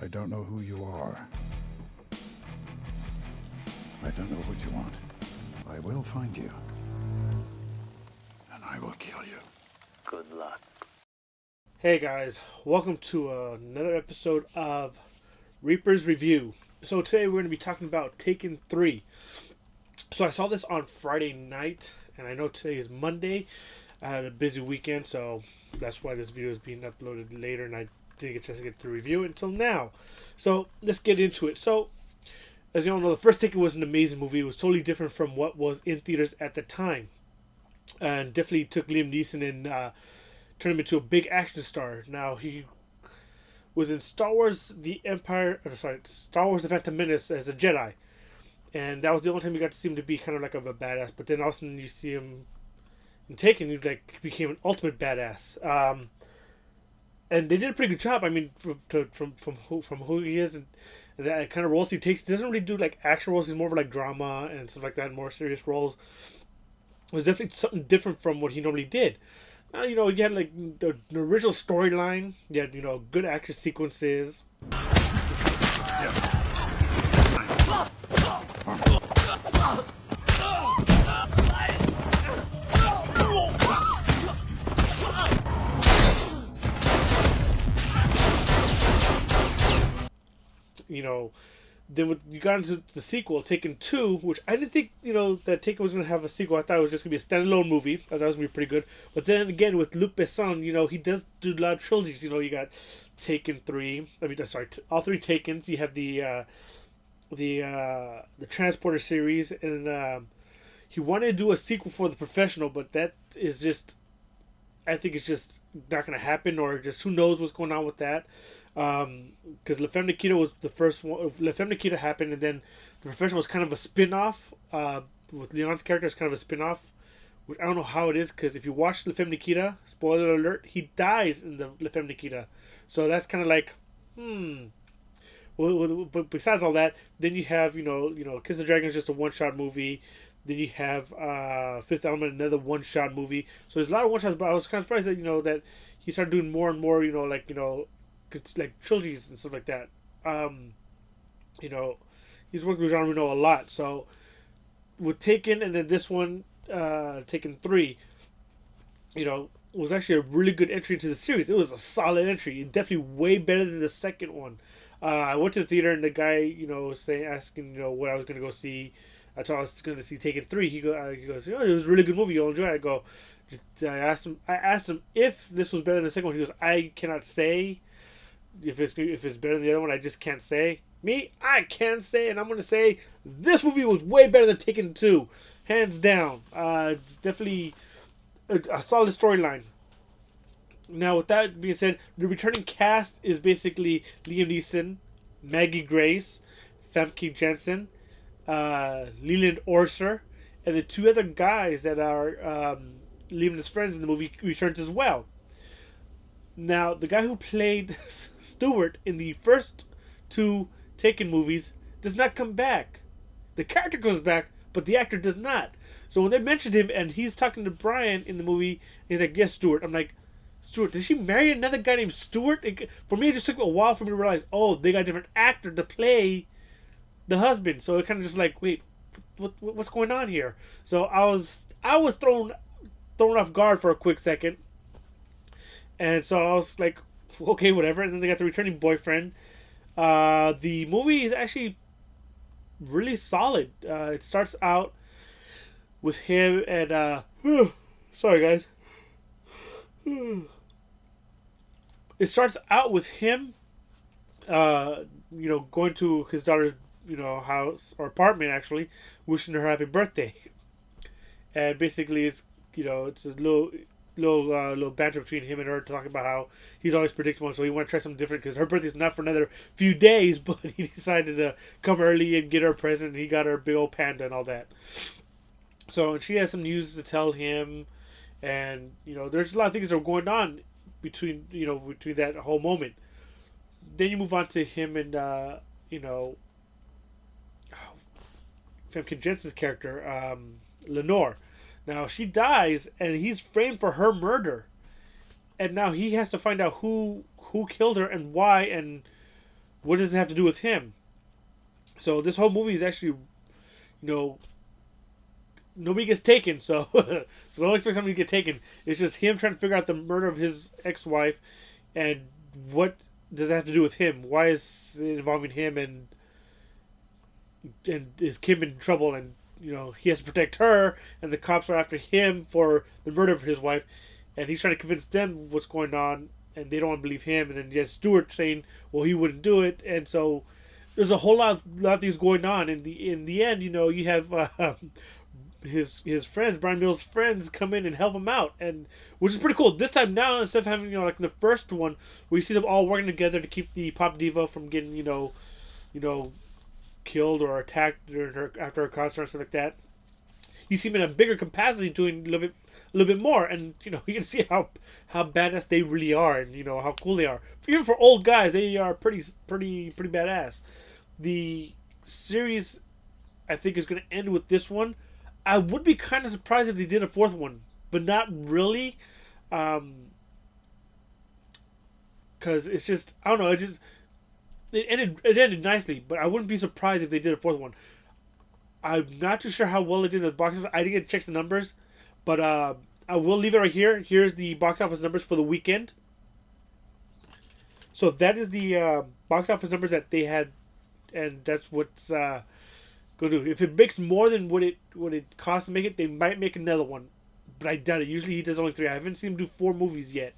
I don't know who you are. I don't know what you want. I will find you. And I will kill you. Good luck. Hey guys, welcome to another episode of Reaper's Review. So today we're going to be talking about Tak3n. So I saw this on Friday night, and I know today is Monday. I had a busy weekend, so that's why this video is being uploaded later, and I didn't get a chance to get to review it until now. So let's get into it. So, as you all know, the first Taken was an amazing movie. It was totally different from what was in theaters at the time, and definitely took Liam Neeson and turned him into a big action star. Now he was in Star Wars: Star Wars: The Phantom Menace as a Jedi, and that was the only time you got to see him to be kind of like a badass. But then all of a sudden you see him in Taken, he like became an ultimate badass. And they did a pretty good job. I mean, from who he is and that kind of roles he takes. He doesn't really do like action roles. He's more of like drama and stuff like that, more serious roles. It was definitely something different from what he normally did. You had like the original storyline. You had good action sequences. Then you got into the sequel, Taken 2, which I didn't think, that Taken was going to have a sequel. I thought it was just going to be a standalone movie. I thought it was going to be pretty good. But then again, with Luc Besson, he does do a lot of trilogies. You got Taken 3. All three Takens. You have the Transporter series. And he wanted to do a sequel for The Professional, but that is just, I think it's just not going to happen, or just who knows what's going on with that. Because La Femme Nikita was the first one. La Femme Nikita happened, and then The Professional was kind of a spin-off. With Leon's character, it's kind of a spin-off. Which I don't know how it is, because if you watch La Femme Nikita, spoiler alert, he dies in the La Femme Nikita. So that's kind of like, Well, but besides all that, then you have, Kiss the Dragon is just a one-shot movie. Then you have Fifth Element, another one-shot movie. So there's a lot of one-shots, but I was kind of surprised that, that he started doing more and more, like trilogies and stuff like that. He's worked with Jean Reno a lot. So with Taken and then this one, Taken 3, was actually a really good entry into the series. It was a solid entry. Definitely way better than the second one. I went to the theater and the guy, asking, what I was going to go see. I told him I was going to see Taken 3. He goes, it was a really good movie. You'll enjoy it. I asked him if this was better than the second one. He goes, I cannot say if it's better than the other one. I just can't say. Me, I can say, and I'm going to say this movie was way better than Taken 2. Hands down. It's definitely a solid storyline. Now, with that being said, the returning cast is basically Liam Neeson, Maggie Grace, Famke Janssen, Leland Orser, and the two other guys that are Liam and his friends in the movie returns as well. Now, the guy who played Stewart in the first two Taken movies does not come back. The character comes back, but the actor does not. So when they mentioned him and he's talking to Brian in the movie, he's like, yes, Stewart. I'm like, Stewart, did she marry another guy named Stewart? For me, it just took a while for me to realize, oh, they got a different actor to play the husband. So it kind of just like, wait, what's going on here? So I was thrown off guard for a quick second. And so I was like, okay, whatever. And then they got the returning boyfriend. The movie is actually really solid. It starts out with him and sorry guys. It starts out with him going to his daughter's house or apartment, actually, wishing her happy birthday. And basically it's it's a little banter between him and her, talking about how he's always predictable, so he want to try something different because her birthday's not for another few days, but he decided to come early and get her a present, and he got her a big old panda and all that. So she has some news to tell him, and there's a lot of things that are going on between that whole moment. Then you move on to him and Famke Jenssen's character, Lenore. Now she dies, and he's framed for her murder, and now he has to find out who killed her and why, and what does it have to do with him? So this whole movie is actually, nobody gets taken. So so don't expect somebody to get taken. It's just him trying to figure out the murder of his ex-wife, and what does that have to do with him? Why is it involving him, and is Kim in trouble, and he has to protect her, and the cops are after him for the murder of his wife, and he's trying to convince them what's going on, and they don't want to believe him, and then you have Stewart saying, well, he wouldn't do it, and so there's a whole lot of things going on. In the end, you have his friends, Brian Mills' friends, come in and help him out, and which is pretty cool. This time now, instead of having like in the first one where you see them all working together to keep the pop diva from getting killed or attacked after her concert or stuff like that, you see them in a bigger capacity doing a little bit more, and you can see how badass they really are, and how cool they are. Even for old guys, they are pretty badass. The series, I think, is going to end with this one. I would be kind of surprised if they did a fourth one, but not really, because it's just, I don't know. It ended nicely, but I wouldn't be surprised if they did a fourth one. I'm not too sure how well it did in the box office. I didn't get to check the numbers, but I will leave it right here. Here's the box office numbers for the weekend. So that is the box office numbers that they had, and that's what's going to do. If it makes more than what it costs to make it, they might make another one, but I doubt it. Usually he does only 3. I haven't seen him do 4 movies yet,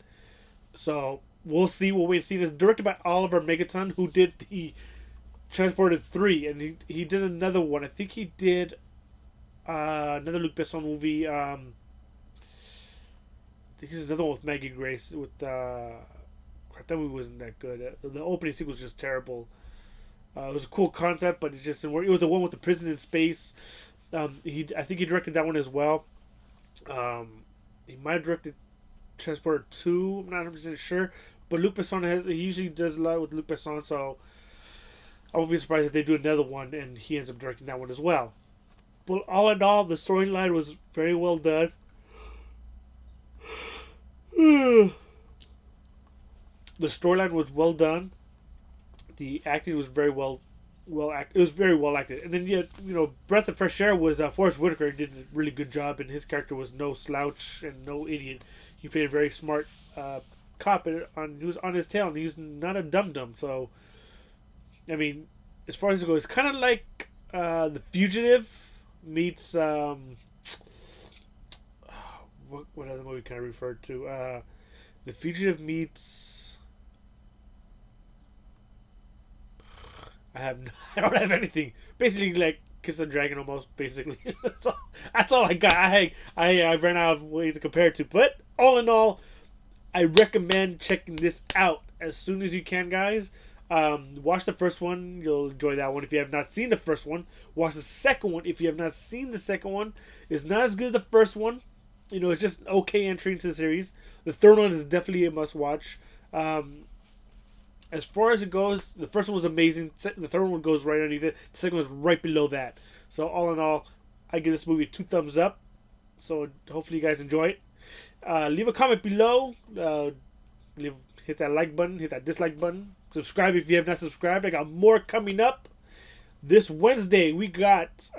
so we'll see. We'll wait and see. It's directed by Oliver Megaton, who did the Transported 3, and he did another one. I think he did another Luc Besson movie. I think there's another one with Maggie Grace. That movie wasn't that good. The opening sequence was just terrible. It was a cool concept, but it just didn't work. It was the one with the prison in space. I think he directed that one as well. He might have directed Transporter 2. I'm not 100% sure. But Luc Besson he usually does a lot with Luc Besson, so I won't be surprised if they do another one and he ends up directing that one as well. But all in all, the storyline was very well done. The storyline was well done. The acting was very well acted. It was very well acted. And then Breath of Fresh Air was Forrest Whitaker did a really good job, and his character was no slouch and no idiot. He played a very smart cop, and he was on his tail, and he was not a dum-dum. So, I mean, as far as it goes, it's kind of like The Fugitive meets what other movie can I refer to? The Fugitive meets. I don't have anything. Basically, like Kiss the Dragon, almost. Basically, that's all I got. I ran out of ways to compare it to. But all in all, I recommend checking this out as soon as you can, guys. Watch the first one. You'll enjoy that one. If you have not seen the first one, watch the second one. If you have not seen the second one, it's not as good as the first one. It's just an okay entry into the series. The third one is definitely a must-watch. As far as it goes, the first one was amazing. The third one goes right underneath it. The second one was right below that. So all in all, I give this movie 2 thumbs up. So hopefully you guys enjoy it. Leave a comment below. Hit that like button. Hit that dislike button. Subscribe if you have not subscribed. I got more coming up. This Wednesday, we got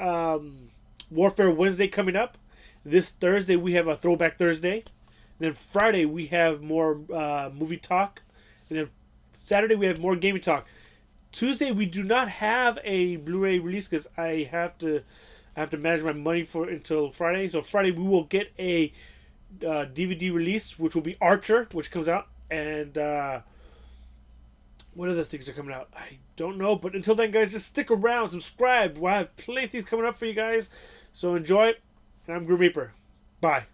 Warfare Wednesday coming up. This Thursday, we have a Throwback Thursday. And then Friday, we have more movie talk. And then Saturday, we have more gaming talk. Tuesday, we do not have a Blu-ray release because I have to manage my money until Friday. So Friday, we will get a DVD release, which will be Archer, which comes out. And what other things are coming out? I don't know. But until then, guys, just stick around. Subscribe. We'll have plenty of things coming up for you guys. So enjoy it. And I'm Grim Reaper. Bye.